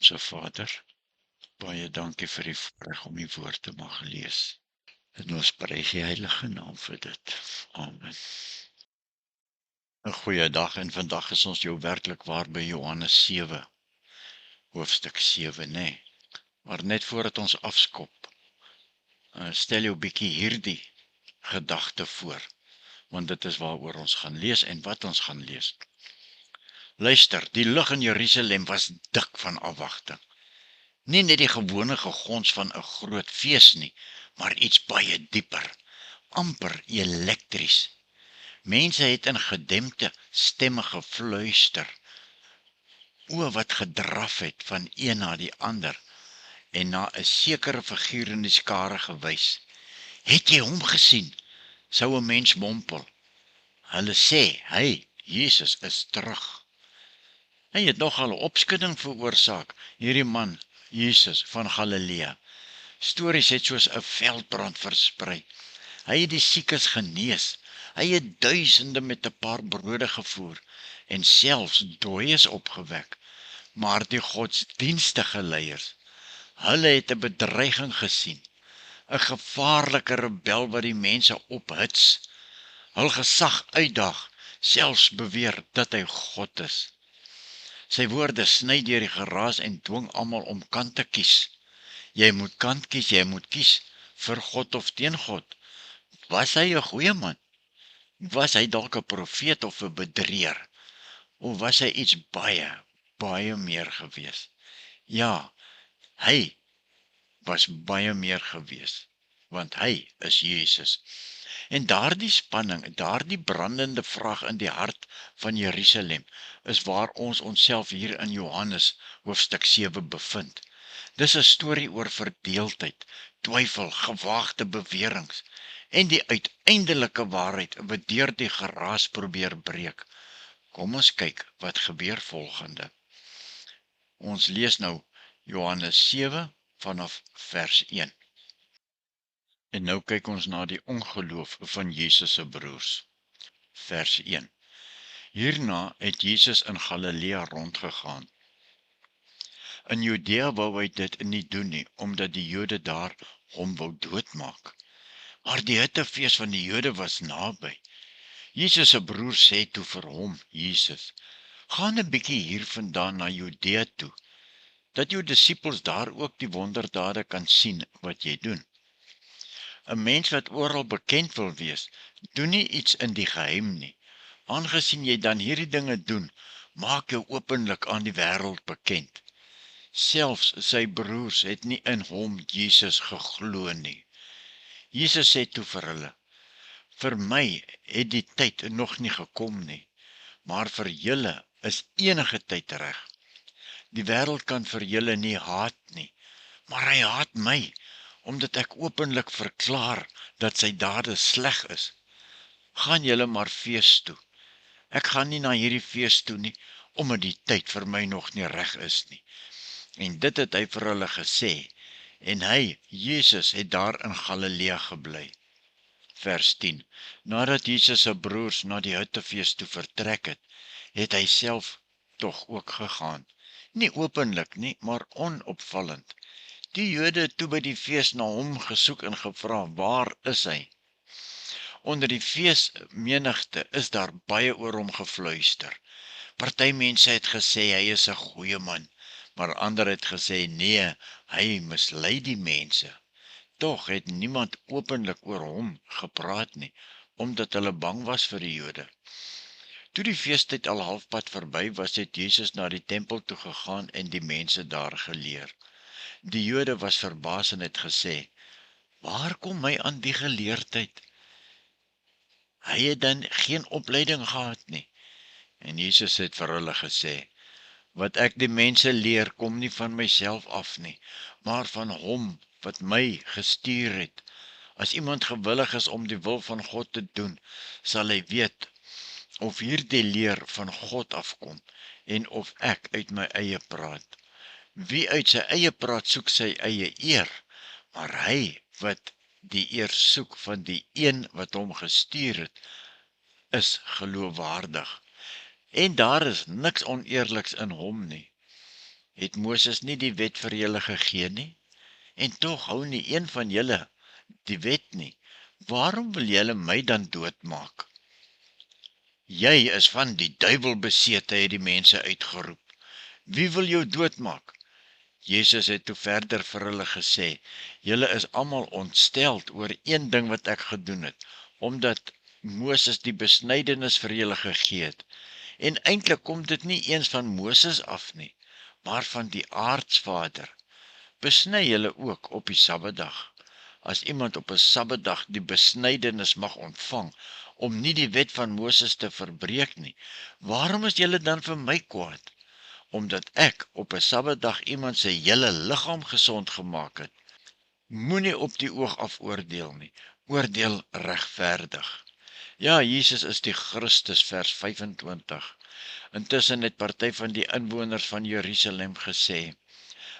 Onse Vader, baie dankie vir die voorreg om die woord te mag lees. En ons prys die heilige naam vir dit. Amen. 'n Goeie dag en vandag is ons jou werklik waar by Johannes 7, hoofstuk 7, nee. Maar net voordat ons afskop, stel jou bietjie hierdie gedagte voor, want dit is waaroor ons gaan lees en wat ons gaan lees. Luister, die lug in Jerusalem was dik van afwagting. Nie net die gewone gegons van 'n groot fees nie, maar iets baie dieper, amper elektries. Mense het in gedempte stemme gefluister, wat gedraf het van een na die ander en na 'n sekere figuur in die skare gewys. Het jy hom gesien? Sou 'n mens mompel. Hulle sê, hy, Jesus is terug. Hy het nogal 'n opskudding veroorsaak, hierdie man, Jesus van Galilea. Stories het soos 'n veldbrand versprei. Hy het die siekes genees. Hy het duisende met 'n paar brode gevoer en selfs dooies opgewek. Maar die godsdienstige leiers, hulle het 'n bedreiging gesien, 'n gevaarlike rebel wat die mense ophits, hul gesag uitdaag, selfs beweer dat hy God is. Sy woorde sny deur die geraas en dwing almal om kant te kies. Jy moet kant kies, jy moet kies vir God of teen God. Was hy 'n goeie man? Was hy dalk 'n profeet of 'n bedrieër? Of was hy iets baie meer gewees? Ja, hy was baie meer gewees, want hy is Jesus. En daardie spanning, daardie brandende vraag in die hart van Jerusalem, is waar ons onsself hier in Johannes hoofstuk 7 bevind. Dis 'n storie oor verdeeldheid, twyfel, gewaagde beweringe en die uiteindelike waarheid wat deur die geraas probeer breek. Kom ons kyk wat gebeur volgende. Ons lees nou Johannes 7 vanaf vers 1. En nou kyk ons na die ongeloof van Jesus se broers. Vers 1. Hierna het Jesus in Galilea rondgegaan. In Judea wou hy dit nie doen nie, omdat die Jode daar hom wou doodmaak. Maar die hittefees van die Jode was naby. Jesus se broer sê toe vir hom, Jesus, gaan 'n bietjie hiervandaan na Judea toe, dat jou disippels daar ook die wonderdade kan sien wat jy doen. 'n Mens wat oral bekend wil wees, doen nie iets in die geheim nie. Aangesien jy dan hierdie dinge doen, maak jou openlik aan die wêreld bekend. Selfs sy broers het nie in hom Jesus geglo nie. Jesus sê toe vir hulle, vir my het die tyd nog nie gekom nie, maar vir julle is enige tyd reg. Die wêreld kan vir julle nie haat nie, maar hy haat my, omdat ek openlik verklaar dat sy dade sleg is. Gaan julle maar fees toe. Ek gaan nie na hierdie fees toe nie, omdat die tyd vir my nog nie reg is nie. En dit het hy vir hulle gesê, en hy, Jesus, het daar in Galilea gebly. Vers 10. Nadat Jesus se broers na die hittefees toe vertrek het, het hy self tog ook gegaan. Nie openlik nie, maar onopvallend. Die Jode het toe by die fees na hom gesoek en gevra, waar is hy? Onder die feesmenigte is daar baie oor hom gefluister. Party mense het gesê hy is 'n goeie man, maar ander het gesê nee, hy mislei die mense. Tog het niemand openlik oor hom gepraat nie, omdat hulle bang was vir die Jode. Toe die feestyd al halfpad verby was, het Jesus na die tempel toe gegaan en die mense daar geleer. Die Jode was verbaas en het gesê, waar kom hy aan die geleerdheid? Hy het dan geen opleiding gehad nie. En Jesus het vir hulle gesê, wat ek die mense leer, kom nie van myself af nie, maar van hom wat my gestuur het. As iemand gewillig is om die wil van God te doen, sal hy weet of hierdie leer van God afkom en of ek uit my eie praat. Wie uit sy eie praat, soek sy eie eer, maar hy wat die eer soek van die een wat hom gestuur het, is geloofwaardig. En daar is niks oneerliks in hom nie. Het Moses nie die wet vir julle gegee nie? En tog hou nie een van julle die wet nie. Waarom wil julle my dan doodmaak? Jy is van die duiwel besete, het die mense uitgeroep. Wie wil jou doodmaak? Jesus het toe verder vir hulle gesê, julle is almal ontsteld oor een ding wat ek gedoen het, omdat Moses die besnydenis vir julle gegee het. En eintlik kom dit nie eens van Moses af nie, maar van die aartsvader. Besny julle ook op die Sabbatdag. As iemand op 'n Sabbatdag die besnydenis mag ontvang, om nie die wet van Moses te verbreek nie, waarom is julle dan vir my kwaad? Omdat ek op 'n Sabbatdag iemand se hele liggaam gesond gemaak het. Moenie op die oog af oordeel nie, oordeel regverdig. Ja, Jesus is die Christus, vers 25. Intussen het party van die inwoners van Jerusalem gesê,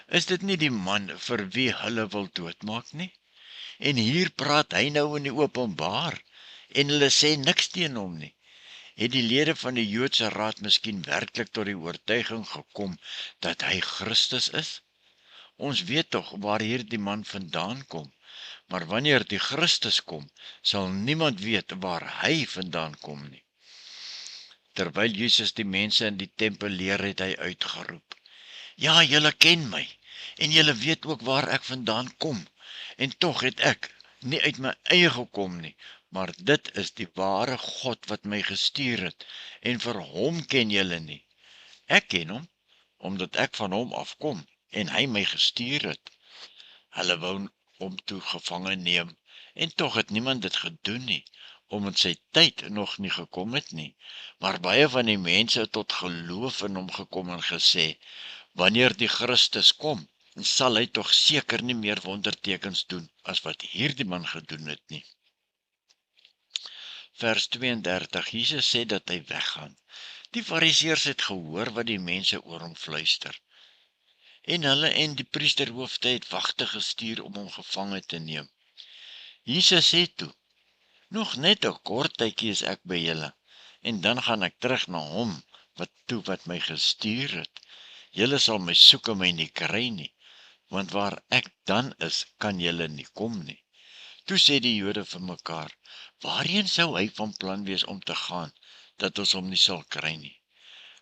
is dit nie die man vir wie hulle wil doodmaak nie? En hier praat hy nou in die openbaar, en hulle sê niks teen hom nie. Het die lede van die Joodse raad miskien werklik tot die oortuiging gekom dat hy Christus is? Ons weet tog waar hierdie man vandaan kom, maar wanneer die Christus kom, sal niemand weet waar hy vandaan kom nie. Terwyl Jesus die mense in die tempel leer, het hy uitgeroep, ja, julle ken my, en julle weet ook waar ek vandaan kom, en tog het ek nie uit my eie gekom nie, maar dit is die ware God wat my gestuur het, en vir hom ken julle nie. Ek ken hom, omdat ek van hom afkom, en hy my gestuur het. Hulle wou hom toe gevange neem, en tog het niemand dit gedoen nie, omdat sy tyd nog nie gekom het nie. Maar baie van die mense het tot geloof in hom gekom en gesê, wanneer die Christus kom, sal hy tog seker nie meer wondertekens doen, as wat hierdie man gedoen het nie. Vers 32, Jesus sê dat hy weggaan. Die Fariseërs het gehoor wat die mense oor hom fluister. En hulle en die priesterhoofde het wagte gestuur om hom gevange te neem. Jesus sê toe, nog net 'n kort tydjie is ek by julle, en dan gaan ek terug na hom, wat my gestuur het. Julle sal my soek en my nie kry nie, want waar ek dan is, kan julle nie kom nie. Toe sê die Jode vir mekaar, waarheen sou hy van plan wees om te gaan, dat ons hom nie sal kry nie?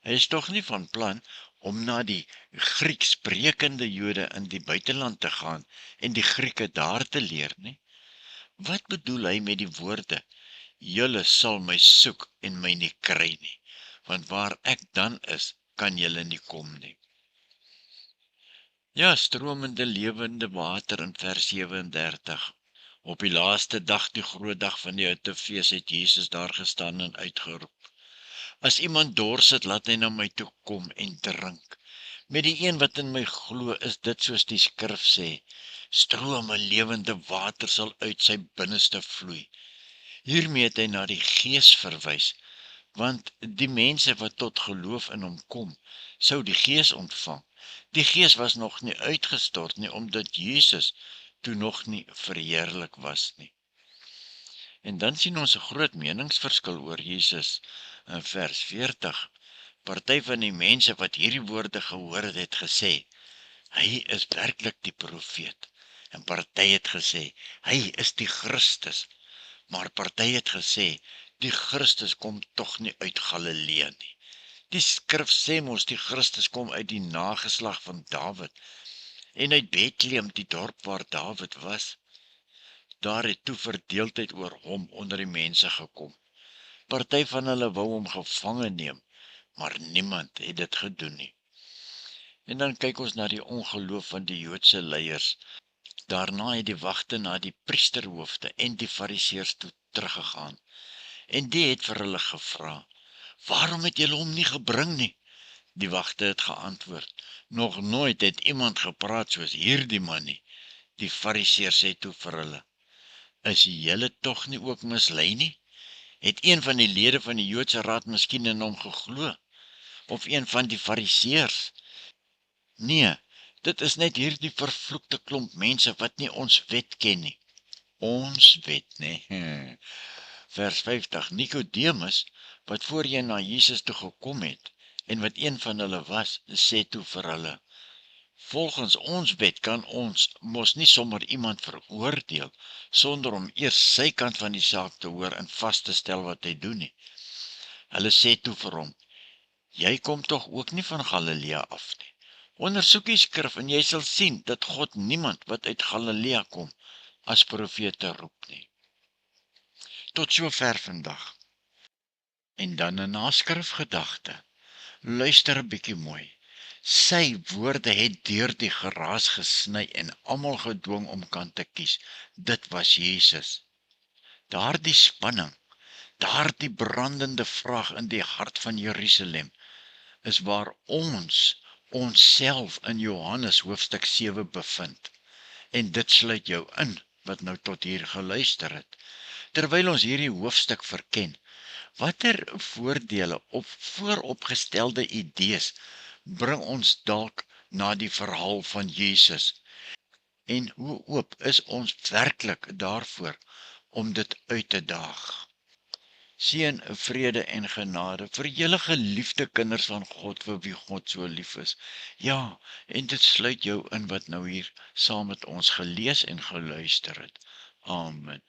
Hy is tog nie van plan om na die Grieks sprekende Jode in die buiteland te gaan en die Grieke daar te leer nie. Wat bedoel hy met die woorde, julle sal my soek en my nie kry nie, want waar ek dan is, kan julle nie kom nie. Ja, stromende lewende water in vers 37. Op die laaste dag, die groot dag van die Uitefees, het Jesus daar gestaan en uitgeroep, as iemand dors het, laat hy na my toe kom en drink. Met die een wat in my glo, is dit soos die skrif sê, strome lewende water sal uit sy binneste vloei. Hiermee het hy na die Gees verwys, want die mense wat tot geloof in hom kom, sou die Gees ontvang. Die Gees was nog nie uitgestort nie, omdat Jesus toe nog nie verheerlik was nie. En dan sien ons 'n groot meningsverskil oor Jesus in vers 40. Party van die mense wat hierdie woorde gehoor het gesê, hy is werklik die profeet. En party het gesê, hy is die Christus. Maar party het gesê, die Christus kom tog nie uit Galilea nie. Die skrif sê mos die Christus kom uit die nageslag van Dawid en uit Bethlehem, die dorp waar Dawid was. Daar het toe verdeeldheid oor hom onder die mense gekom. Party van hulle wou hom gevange neem, maar niemand het dit gedoen nie. En dan kyk ons na die ongeloof van die Joodse leiers. Daarna het die wagte na die priesterhoofde en die Fariseërs toe teruggegaan. En die het vir hulle gevra, waarom het julle hom nie gebring nie? Die wagte het geantwoord, nog nooit het iemand gepraat soos hierdie man nie. Die Fariseërs sê toe vir hulle, is julle tog nie ook mislei nie? Het een van die lede van die Joodse raad miskien in hom geglo? Of een van die Fariseërs? Nee, dit is net hierdie vervloekte klomp mense wat nie ons wet ken nie. Ons wet, nee. Vers 50, Nicodemus, wat voorheen na Jesus toe gekom het, en wat een van hulle was, sê toe vir hulle, Volgens ons wet kan ons mos nie sommer iemand veroordeel, sonder om eers sy kant van die saak te hoor en vas te stel wat hy doen nie. Hulle sê toe vir hom, jy kom tog ook nie van Galilea af nie. Ondersoek die skrif en jy sal sien dat God niemand wat uit Galilea kom as profete roep nie. Tot sover vandag. En dan 'n naskrifgedagte. Luister 'n bietjie mooi. Sy woorde het deur die geraas gesny en almal gedwing om kant te kies. Dit was Jesus. Daardie spanning, daardie brandende vraag in die hart van Jerusalem, is waar ons onsself in Johannes hoofstuk 7 bevind. En dit sluit jou in, wat nou tot hier geluister het. Terwyl ons hierdie hoofstuk verken, watter voordele of vooropgestelde idees bring ons dalk na die verhaal van Jesus? En hoe oop is ons werklik daarvoor om dit uit te daag? Seën, vrede en genade vir julle geliefde kinders van God, vir wie God so lief is. Ja, en dit sluit jou in wat nou hier saam met ons gelees en geluister het. Amen.